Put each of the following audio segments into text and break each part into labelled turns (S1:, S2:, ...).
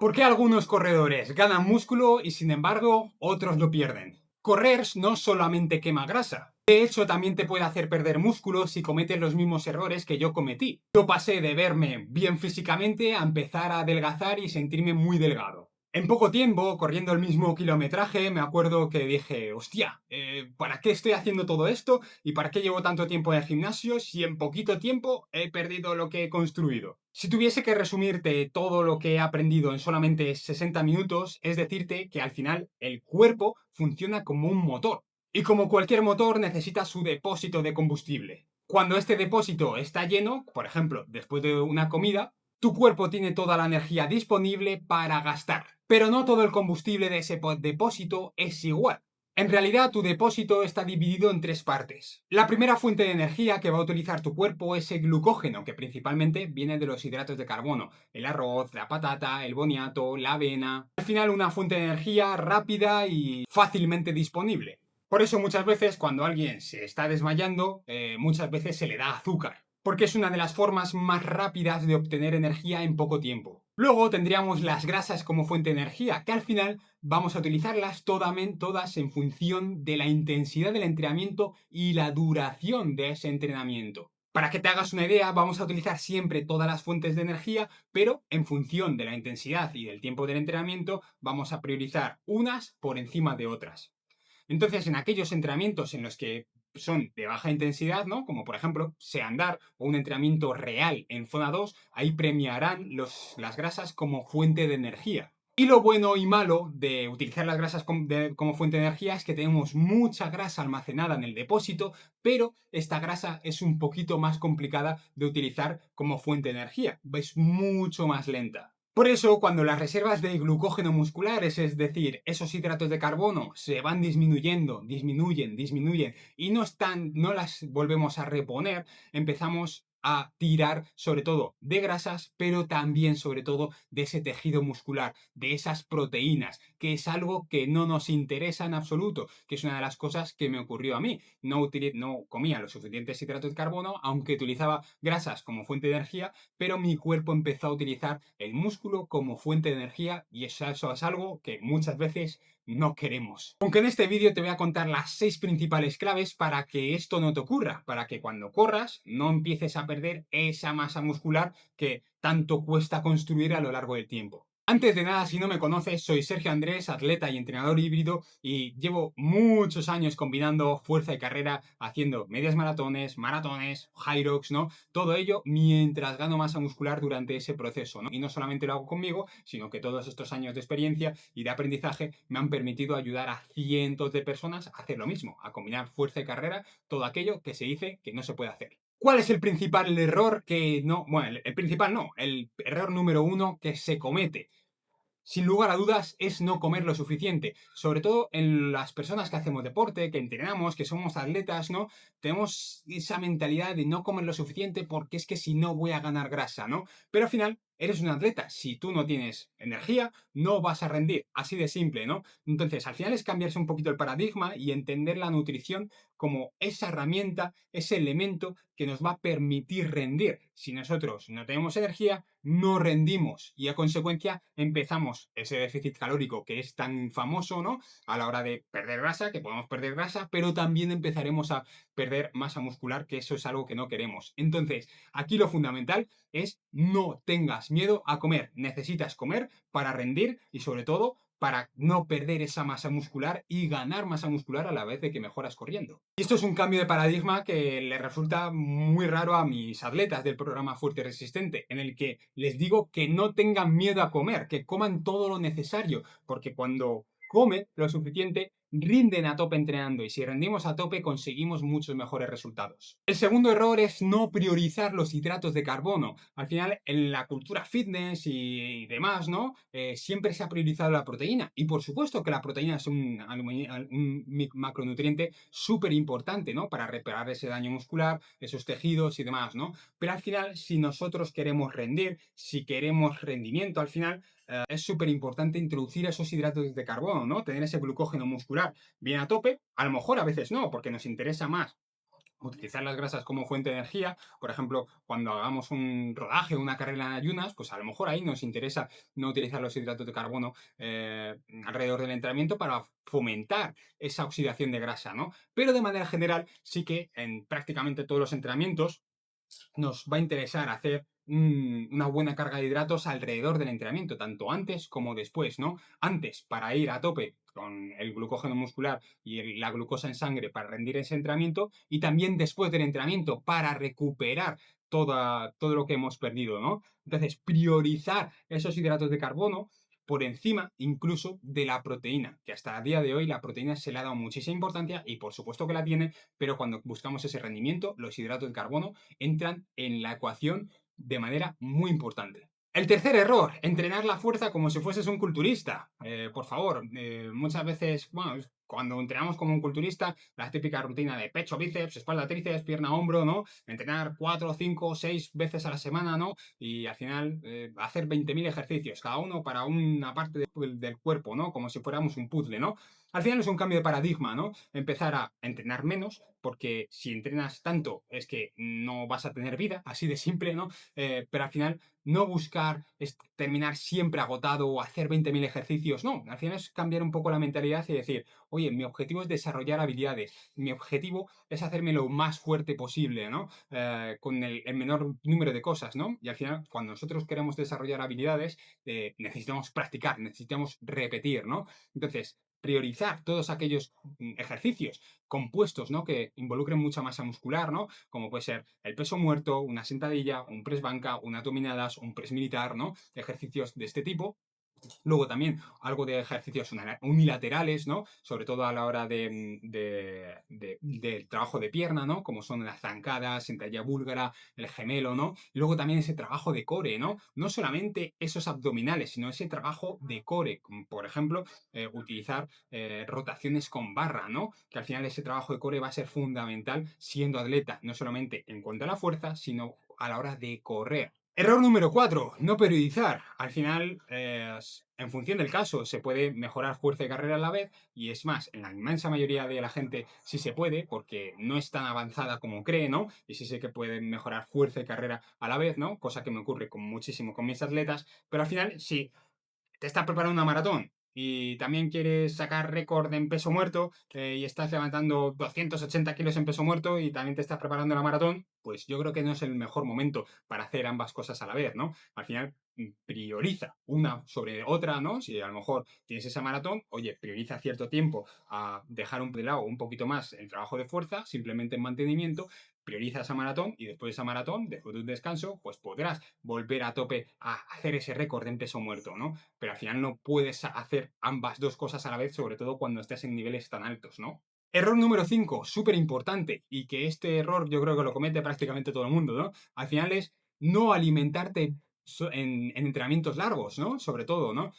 S1: ¿Por qué algunos corredores ganan músculo y sin embargo otros lo pierden? Correr no solamente quema grasa. De hecho, también te puede hacer perder músculo si cometes los mismos errores que yo cometí. Yo pasé de verme bien físicamente a empezar a adelgazar y sentirme muy delgado. En poco tiempo, corriendo el mismo kilometraje, me acuerdo que dije, hostia, ¿para qué estoy haciendo todo esto? ¿Y para qué llevo tanto tiempo en el gimnasio si en poquito tiempo he perdido lo que he construido? Si tuviese que resumirte todo lo que he aprendido en solamente 60 minutos, es decirte que al final el cuerpo funciona como un motor. Y como cualquier motor necesita su depósito de combustible. Cuando este depósito está lleno, por ejemplo, después de una comida, tu cuerpo tiene toda la energía disponible para gastar. Pero no todo el combustible de ese depósito es igual. En realidad, tu depósito está dividido en tres partes. La primera fuente de energía que va a utilizar tu cuerpo es el glucógeno, que principalmente viene de los hidratos de carbono, el arroz, la patata, el boniato, la avena. Al final, una fuente de energía rápida y fácilmente disponible. Por eso muchas veces cuando alguien se está desmayando, muchas veces se le da azúcar, porque es una de las formas más rápidas de obtener energía en poco tiempo. Luego tendríamos las grasas como fuente de energía, que al final vamos a utilizarlas todas en función de la intensidad del entrenamiento y la duración de ese entrenamiento. Para que te hagas una idea, vamos a utilizar siempre todas las fuentes de energía, pero en función de la intensidad y del tiempo del entrenamiento, vamos a priorizar unas por encima de otras. Entonces, en aquellos entrenamientos en los que son de baja intensidad, ¿no? Como por ejemplo, sea andar o un entrenamiento real en zona 2, ahí premiarán las grasas como fuente de energía. Y lo bueno y malo de utilizar las grasas como fuente de energía es que tenemos mucha grasa almacenada en el depósito, pero esta grasa es un poquito más complicada de utilizar como fuente de energía. Es mucho más lenta. Por eso, cuando las reservas de glucógeno musculares, es decir, esos hidratos de carbono, se van disminuyendo, disminuyen y no las volvemos a reponer, empezamos a tirar sobre todo de grasas, pero también sobre todo de ese tejido muscular, de esas proteínas, que es algo que no nos interesa en absoluto, que es una de las cosas que me ocurrió a mí. No comía los suficientes hidratos de carbono, aunque utilizaba grasas como fuente de energía, pero mi cuerpo empezó a utilizar el músculo como fuente de energía y eso es algo que muchas veces no queremos. Aunque en este vídeo te voy a contar las 6 principales claves para que esto no te ocurra, para que cuando corras no empieces a perder esa masa muscular que tanto cuesta construir a lo largo del tiempo. Antes de nada, si no me conoces, soy Sergio Andrés, atleta y entrenador híbrido y llevo muchos años combinando fuerza y carrera, haciendo medias maratones, Hyrox, ¿no? Todo ello mientras gano masa muscular durante ese proceso, ¿no? Y no solamente lo hago conmigo, sino que todos estos años de experiencia y de aprendizaje me han permitido ayudar a cientos de personas a hacer lo mismo, a combinar fuerza y carrera, todo aquello que se dice que no se puede hacer. ¿Cuál es el principal error que no, bueno, el principal no, el error número uno que se comete? Sin lugar a dudas, es no comer lo suficiente. Sobre todo en las personas que hacemos deporte, que entrenamos, que somos atletas, ¿no? Tenemos esa mentalidad de no comer lo suficiente porque es que si no voy a ganar grasa, ¿no? Pero al final, eres un atleta. Si tú no tienes energía, no vas a rendir. Así de simple, ¿no? Entonces, al final es cambiarse un poquito el paradigma y entender la nutrición como esa herramienta, ese elemento que nos va a permitir rendir. Si nosotros no tenemos energía, no rendimos y a consecuencia empezamos ese déficit calórico que es tan famoso, ¿no? A la hora de perder grasa, que podemos perder grasa, pero también empezaremos a perder masa muscular, que eso es algo que no queremos. Entonces, aquí lo fundamental es no tengas miedo a comer. Necesitas comer para rendir y sobre todo para no perder esa masa muscular y ganar masa muscular a la vez de que mejoras corriendo. Y esto es un cambio de paradigma que le resulta muy raro a mis atletas del programa Fuerte y Resistente, en el que les digo que no tengan miedo a comer, que coman todo lo necesario, porque cuando comen lo suficiente, rinden a tope entrenando y si rendimos a tope conseguimos muchos mejores resultados. El segundo error es no priorizar los hidratos de carbono. Al final, en la cultura fitness y demás, ¿no? Siempre se ha priorizado la proteína y por supuesto que la proteína es un macronutriente súper importante, ¿no? Para reparar ese daño muscular, esos tejidos y demás, ¿no? Pero al final, si nosotros queremos rendir, si queremos rendimiento, al final es súper importante introducir esos hidratos de carbono, ¿no? Tener ese glucógeno muscular bien a tope. A lo mejor a veces no, porque nos interesa más utilizar las grasas como fuente de energía. Por ejemplo, cuando hagamos un rodaje o una carrera en ayunas, pues a lo mejor ahí nos interesa no utilizar los hidratos de carbono alrededor del entrenamiento para fomentar esa oxidación de grasa, ¿no? Pero de manera general, sí que en prácticamente todos los entrenamientos nos va a interesar hacer una buena carga de hidratos alrededor del entrenamiento, tanto antes como después, ¿no? Antes, para ir a tope con el glucógeno muscular y la glucosa en sangre para rendir ese entrenamiento, y también después del entrenamiento para recuperar todo lo que hemos perdido, ¿no? Entonces, priorizar esos hidratos de carbono por encima incluso de la proteína, que hasta el día de hoy la proteína se le ha dado muchísima importancia y por supuesto que la tiene, pero cuando buscamos ese rendimiento, los hidratos de carbono entran en la ecuación de manera muy importante. El tercer error, entrenar la fuerza como si fueses un culturista. Por favor, muchas veces, bueno, cuando entrenamos como un culturista, la típica rutina de pecho, bíceps, espalda, tríceps, pierna, hombro, ¿no? Entrenar 4, 5, 6 veces a la semana, ¿no? Y al final hacer 20.000 ejercicios, cada uno para una parte del cuerpo, ¿no? Como si fuéramos un puzzle, ¿no? Al final es un cambio de paradigma, ¿no? Empezar a entrenar menos, porque si entrenas tanto es que no vas a tener vida, así de simple, ¿no? Pero al final no buscar terminar siempre agotado o hacer 20.000 ejercicios, no, al final es cambiar un poco la mentalidad y decir, oye, mi objetivo es desarrollar habilidades, mi objetivo es hacerme lo más fuerte posible, ¿no? Con el menor número de cosas, ¿no? Y al final, cuando nosotros queremos desarrollar habilidades, necesitamos practicar, necesitamos repetir, ¿no? Entonces, priorizar todos aquellos ejercicios compuestos, ¿no? Que involucren mucha masa muscular, ¿no? Como puede ser el peso muerto, una sentadilla, un press banca, unas dominadas, un press militar, ¿no? Ejercicios de este tipo. Luego también algo de ejercicios unilaterales, ¿no? Sobre todo a la hora del trabajo de pierna, ¿no? Como son las zancadas, sentadilla búlgara, el gemelo, ¿no? Y luego también ese trabajo de core, ¿no? No solamente esos abdominales, sino ese trabajo de core, como por ejemplo, utilizar rotaciones con barra, ¿no? Que al final ese trabajo de core va a ser fundamental siendo atleta, no solamente en cuanto a la fuerza, sino a la hora de correr. Error número 4, no periodizar. Al final, en función del caso, se puede mejorar fuerza y carrera a la vez, y es más, en la inmensa mayoría de la gente sí se puede, porque no es tan avanzada como cree, ¿no? Y sí sé que pueden mejorar fuerza y carrera a la vez, ¿no? Cosa que me ocurre con muchísimo con mis atletas, pero al final, sí, te estás preparando una maratón y también quieres sacar récord en peso muerto y estás levantando 280 kilos en peso muerto y también te estás preparando la maratón, pues yo creo que no es el mejor momento para hacer ambas cosas a la vez, ¿no? Al final prioriza una sobre otra, ¿no? Si a lo mejor tienes esa maratón, oye, prioriza cierto tiempo a dejar de lado un poquito más el trabajo de fuerza, simplemente en mantenimiento, prioriza esa maratón y después de esa maratón, después de un descanso, pues podrás volver a tope a hacer ese récord en peso muerto, ¿no? Pero al final no puedes hacer ambas dos cosas a la vez, sobre todo cuando estés en niveles tan altos, ¿no? Error número 5, súper importante, y que este error yo creo que lo comete prácticamente todo el mundo, ¿no? Al final es no alimentarte en entrenamientos largos, ¿no? Sobre todo, ¿no?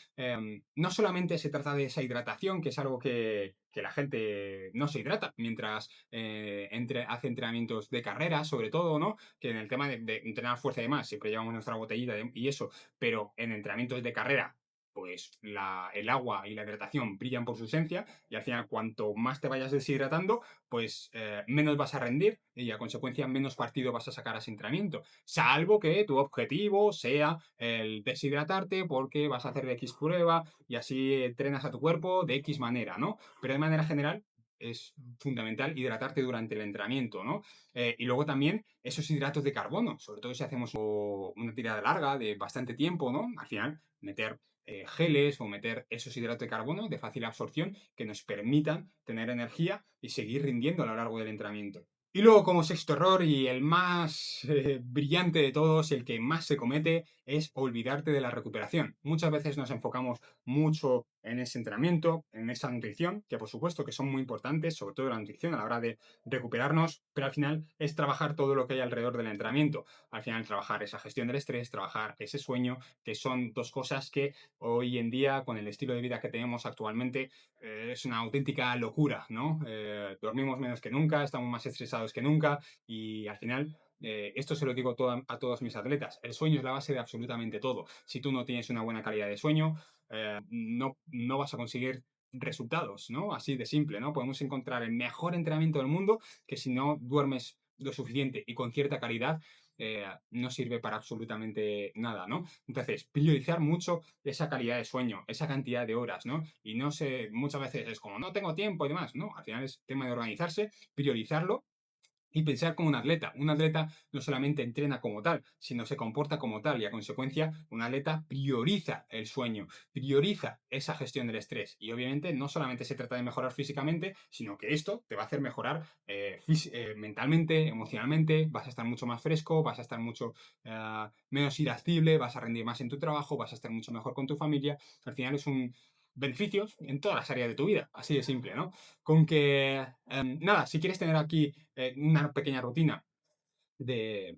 S1: No solamente se trata de esa hidratación, que es algo que la gente no se hidrata mientras hace entrenamientos de carrera, sobre todo, ¿no? Que en el tema de entrenar fuerza y demás, siempre llevamos nuestra botellita y eso, pero en entrenamientos de carrera, pues el agua y la hidratación brillan por su esencia y al final cuanto más te vayas deshidratando, pues menos vas a rendir y a consecuencia menos partido vas a sacar a ese entrenamiento. Salvo que tu objetivo sea el deshidratarte porque vas a hacer X prueba y así entrenas a tu cuerpo de X manera, ¿no? Pero de manera general es fundamental hidratarte durante el entrenamiento, ¿no? Y luego también esos hidratos de carbono, sobre todo si hacemos una tirada larga de bastante tiempo, ¿no? Al final, meter geles o meter esos hidratos de carbono de fácil absorción que nos permitan tener energía y seguir rindiendo a lo largo del entrenamiento. Y luego, como sexto error y el más brillante de todos y el que más se comete, es olvidarte de la recuperación. Muchas veces nos enfocamos mucho en ese entrenamiento, en esa nutrición, que por supuesto que son muy importantes, sobre todo la nutrición a la hora de recuperarnos, pero al final es trabajar todo lo que hay alrededor del entrenamiento. Al final trabajar esa gestión del estrés, trabajar ese sueño, que son dos cosas que hoy en día, con el estilo de vida que tenemos actualmente, es una auténtica locura, ¿no? Dormimos menos que nunca, estamos más estresados que nunca y al final esto se lo digo a todos mis atletas. El sueño es la base de absolutamente todo. Si tú no tienes una buena calidad de sueño, no vas a conseguir resultados, ¿no? Así de simple, ¿no? Podemos encontrar el mejor entrenamiento del mundo que si no duermes lo suficiente y con cierta calidad, no sirve para absolutamente nada, ¿no? Entonces, priorizar mucho esa calidad de sueño, esa cantidad de horas, ¿no? Y no sé, muchas veces es como, no tengo tiempo y demás, ¿no? Al final es tema de organizarse, priorizarlo y pensar como un atleta. Un atleta no solamente entrena como tal, sino se comporta como tal y a consecuencia un atleta prioriza el sueño, prioriza esa gestión del estrés. Y obviamente no solamente se trata de mejorar físicamente, sino que esto te va a hacer mejorar mentalmente, emocionalmente, vas a estar mucho más fresco, vas a estar mucho menos irascible, vas a rendir más en tu trabajo, vas a estar mucho mejor con tu familia. Al final es un beneficios en todas las áreas de tu vida, así de simple, ¿no? Con que, nada, si quieres tener aquí una pequeña rutina de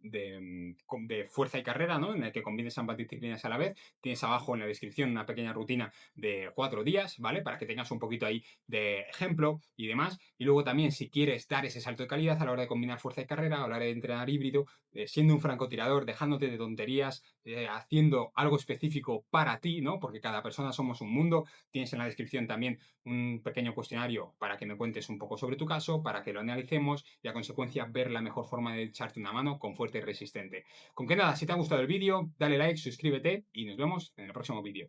S1: fuerza y carrera, ¿no? En el que combines ambas disciplinas a la vez. Tienes abajo en la descripción una pequeña rutina de 4 días, ¿vale? Para que tengas un poquito ahí de ejemplo y demás. Y luego también, si quieres dar ese salto de calidad a la hora de combinar fuerza y carrera, a la hora de entrenar híbrido, siendo un francotirador, dejándote de tonterías, haciendo algo específico para ti, ¿no? Porque cada persona somos un mundo. Tienes en la descripción también un pequeño cuestionario para que me cuentes un poco sobre tu caso, para que lo analicemos y a consecuencia ver la mejor forma de echarte una mano con fuerte y resistente. Con que nada, si te ha gustado el vídeo, dale like, suscríbete y nos vemos en el próximo vídeo.